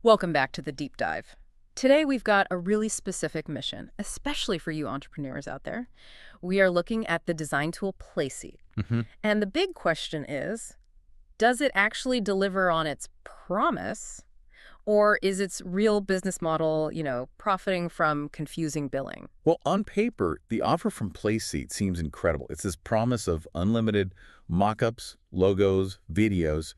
Welcome back to the deep dive. Today we've got a really specific mission, especially for you entrepreneurs out there. We are looking at the design tool Placeit. Hmm. And the big question is, does it actually deliver on its promise, or is its real business model, profiting from confusing billing? Well, on paper, the offer from Placeit seems incredible. It's this promise of unlimited mock-ups, logos, videos,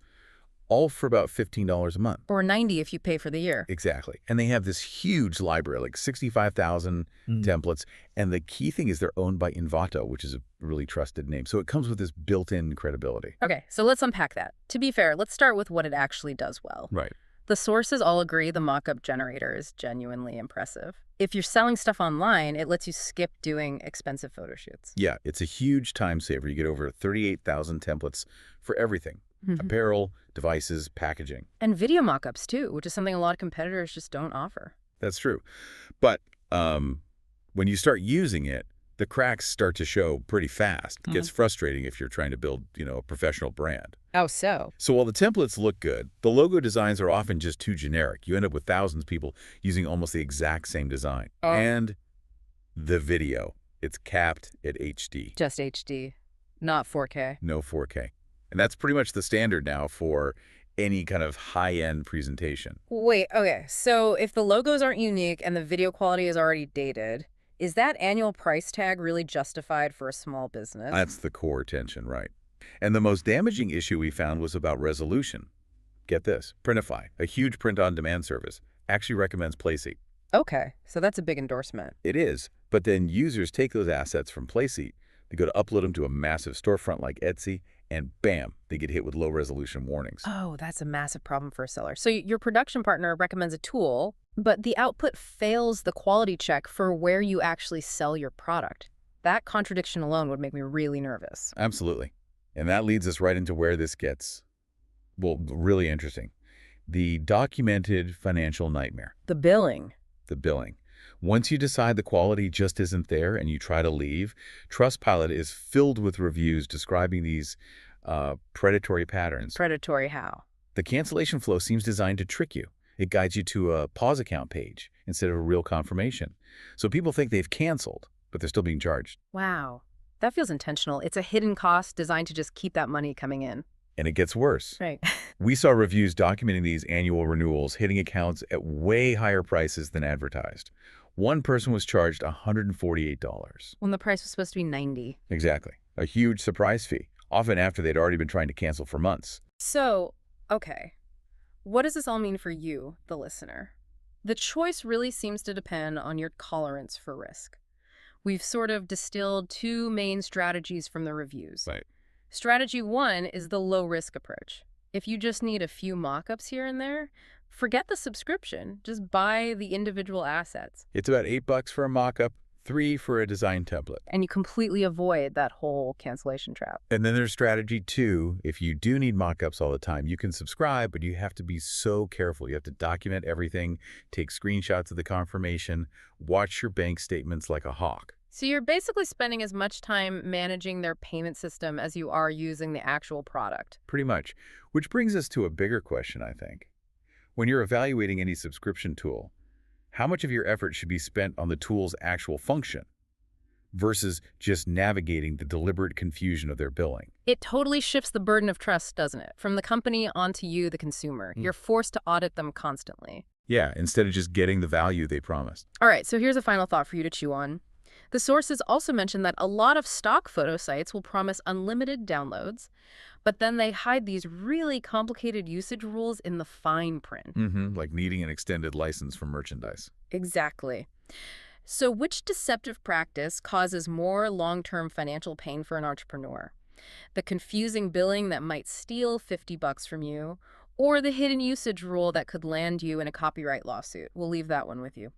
all for about $15 a month. Or 90 if you pay for the year. Exactly. And they have this huge library, like 65,000 templates. And the key thing is they're owned by Envato, which is a really trusted name. So it comes with this built-in credibility. Okay, so let's unpack that. To be fair, let's start with what it actually does well. Right. The sources all agree the mockup generator is genuinely impressive. If you're selling stuff online, it lets you skip doing expensive photo shoots. Yeah, it's a huge time saver. You get over 38,000 templates for everything. Apparel, devices, packaging. And video mockups too, which is something a lot of competitors just don't offer. That's true. But when you start using it, the cracks start to show pretty fast. It gets frustrating if you're trying to build, a professional brand. Oh, so? So while the templates look good, the logo designs are often just too generic. You end up with thousands of people using almost the exact same design. Oh. And the video, it's capped at HD. Just HD, not 4K. No 4K. And that's pretty much the standard now for any kind of high-end presentation. Wait, okay. So if the logos aren't unique and the video quality is already dated, is that annual price tag really justified for a small business? That's the core tension, right? And the most damaging issue we found was about resolution. Get this, Printify, a huge print-on-demand service, actually recommends Placeit. Okay, so that's a big endorsement. It is, but then users take those assets from Placeit, they go to upload them to a massive storefront like Etsy, and bam, they get hit with low-resolution warnings. Oh, that's a massive problem for a seller. So your production partner recommends a tool, but the output fails the quality check for where you actually sell your product. That contradiction alone would make me really nervous. Absolutely. And that leads us right into where this gets, well, really interesting. The documented financial nightmare, The billing. the billing. Once you decide the quality just isn't there and you try to leave, Trustpilot is filled with reviews describing these predatory patterns. Predatory how? The cancellation flow seems designed to trick you. It guides you to a pause account page instead of a real confirmation. So people think they've canceled, but they're still being charged. Wow. That feels intentional. It's a hidden cost designed to just keep that money coming in. And it gets worse. Right. We saw reviews documenting these annual renewals hitting accounts at way higher prices than advertised. One person was charged $148. When the price was supposed to be 90. Exactly. A huge surprise fee, often after they'd already been trying to cancel for months. So, okay. What does this all mean for you, the listener? The choice really seems to depend on your tolerance for risk. We've sort of distilled two main strategies from the reviews. Right. Strategy one is the low-risk approach. If you just need a few mock-ups here and there, forget the subscription. Just buy the individual assets. It's about $8 for a mock-up, $3 for a design template. And you completely avoid that whole cancellation trap. And then there's strategy two. If you do need mock-ups all the time, you can subscribe, but you have to be so careful. You have to document everything, take screenshots of the confirmation, watch your bank statements like a hawk. So you're basically spending as much time managing their payment system as you are using the actual product. Pretty much. Which brings us to a bigger question, I think. When you're evaluating any subscription tool, how much of your effort should be spent on the tool's actual function versus just navigating the deliberate confusion of their billing? It totally shifts the burden of trust, doesn't it? From the company onto you, the consumer. You're forced to audit them constantly. Yeah, instead of just getting the value they promised. All right, so here's a final thought for you to chew on. The sources also mention that a lot of stock photo sites will promise unlimited downloads, but then they hide these really complicated usage rules in the fine print. Like needing an extended license for merchandise. Exactly. So which deceptive practice causes more long-term financial pain for an entrepreneur? The confusing billing that might steal $50 from you, or the hidden usage rule that could land you in a copyright lawsuit? We'll leave that one with you.